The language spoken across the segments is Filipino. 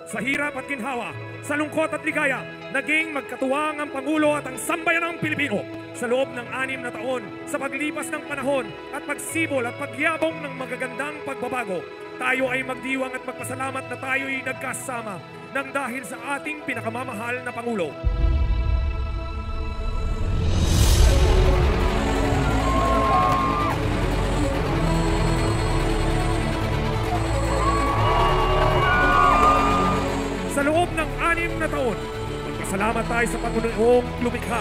Sa hirap at ginhawa, sa lungkot at ligaya, naging magkatuwang ang Pangulo at ang sambayanang Pilipino. Sa loob ng 6 na taon, sa paglipas ng panahon at pagsibol at pagyabong ng magagandang pagbabago, tayo ay magdiwang at magpasalamat na tayo'y nagkasama nang dahil sa ating pinakamamahal na Pangulo. Sa loob ng 6 na taon, magpasalamat tayo sa Panginoong lumikha.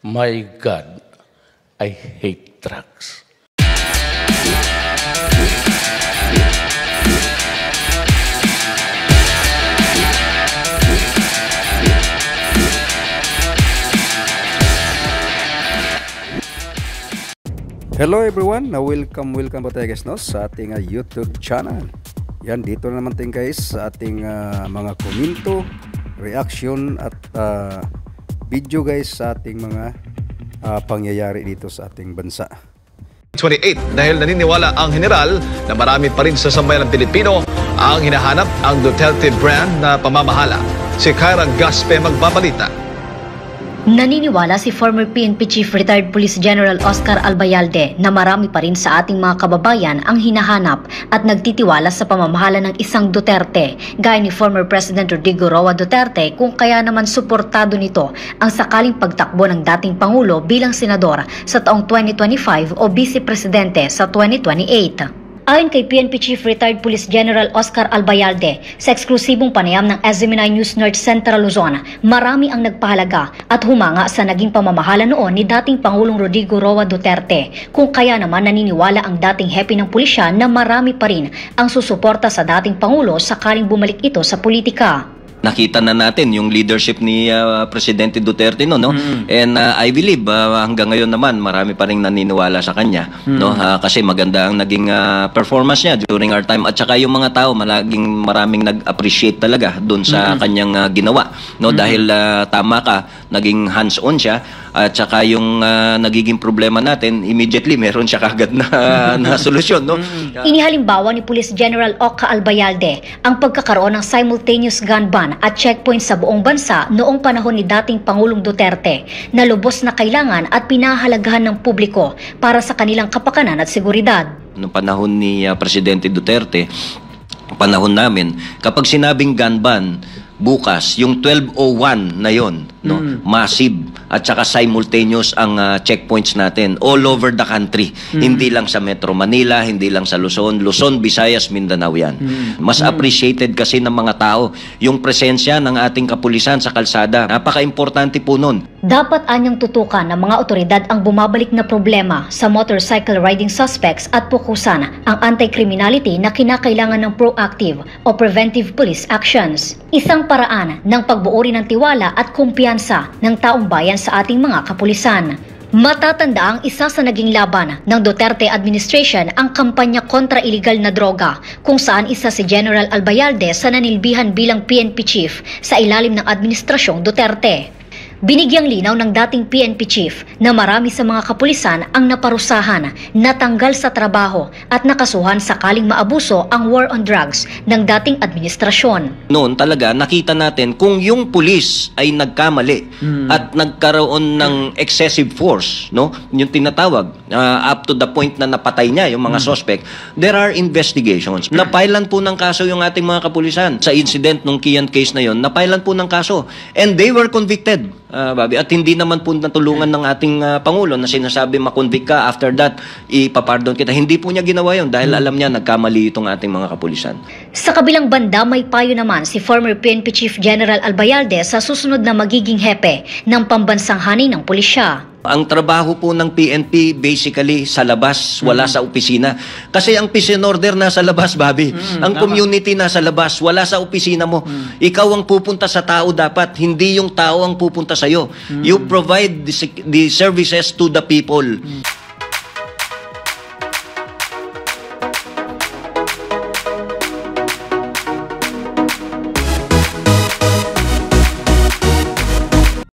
My God, I hate drugs. Hello everyone, welcome po tayo guys sa ating YouTube channel. Yan, dito na naman tayo guys sa ating mga komento, reaction at video guys sa ating mga pangyayari dito sa ating bansa. 28 dahil naniniwala ang general na marami pa rin sa sambayan ng Pilipino ang hinahanap ang Duterte brand na pamamahala. Si Kyra Gaspe magbabalita. Naniniwala si former PNP Chief Retired Police General Oscar Albayalde na marami pa rin sa ating mga kababayan ang hinahanap at nagtitiwala sa pamamahala ng isang Duterte, gaya ni former President Rodrigo Roa Duterte, kung kaya naman suportado nito ang sakaling pagtakbo ng dating Pangulo bilang senador sa taong 2025 o Vice Presidente sa 2028. Ayon kay PNP Chief Retired Police General Oscar Albayalde, sa eksklusibong panayam ng SMNI News North Central Luzon, marami ang nagpahalaga at humanga sa naging pamamahala noon ni dating Pangulong Rodrigo Roa Duterte, kung kaya naman naniniwala ang dating hepe ng pulisya na marami pa rin ang susuporta sa dating Pangulo sakaling bumalik ito sa politika. Nakita na natin yung leadership ni Presidente Duterte no. And I believe hanggang ngayon naman marami pa ring naniniwala sa kanya no, kasi maganda ang naging performance niya during our time, at saka yung mga tao maraming nag-appreciate talaga doon sa kanyang ginawa no, dahil tama ka, naging hands-on siya, at saka yung nagiging problema natin immediately meron siya kagad na solusyon no. Inihalimbawa ni Police General Oka Albayalde ang pagkakaroon ng simultaneous gun ban at checkpoint sa buong bansa noong panahon ni dating Pangulong Duterte na lubos na kailangan at pinahahalagahan ng publiko para sa kanilang kapakanan at seguridad. Noong panahon ni Presidente Duterte, panahon namin, kapag sinabing gun ban, bukas, yung 1201 na yon, no, massive at saka simultaneous ang checkpoints natin all over the country. Hindi lang sa Metro Manila, hindi lang sa Luzon, Visayas, Mindanao yan. Mas appreciated kasi ng mga tao yung presensya ng ating kapulisan sa kalsada. Napaka-importante po nun. Dapat anyang tutukan ng mga otoridad ang bumabalik na problema sa motorcycle riding suspects at pukusan ang anti-criminality na kinakailangan ng proactive o preventive police actions. Isang paraan ng pagbuuri ng tiwala at kumpiyansa ng taong bayan sa ating mga kapulisan. Matatanda ang isa sa naging laban ng Duterte administration ang kampanya kontra iligal na droga, kung saan isa si General Albayalde sa nanilbihan bilang PNP chief sa ilalim ng administrasyong Duterte. Binigyang linaw ng dating PNP chief na marami sa mga kapulisan ang naparusahan, natanggal sa trabaho at nakasuhan sakaling maabuso ang war on drugs ng dating administrasyon. Noon talaga nakita natin kung yung pulis ay nagkamali at nagkaroon ng excessive force, no, yung tinatawag up to the point na napatay niya yung mga suspect, there are investigations. Napailan po ng kaso yung ating mga kapulisan sa incident nung Kian case na yon, napailan po ng kaso and they were convicted. Babi. At hindi naman po natulungan ng ating Pangulo na sinasabi makonvict ka, after that ipapardon kita. Hindi po niya ginawa yun dahil alam niya nagkamali itong ating mga kapulisan. Sa kabilang banda, may payo naman si former PNP Chief General Albayalde sa susunod na magiging hepe ng pambansang hanay ng pulisya. Ang trabaho po ng PNP basically sa labas, wala sa opisina. Kasi ang peace and order nasa labas, Bobby. Ang community nasa labas, wala sa opisina mo. Ikaw ang pupunta sa tao dapat, hindi yung tao ang pupunta sa iyo. You provide the services to the people.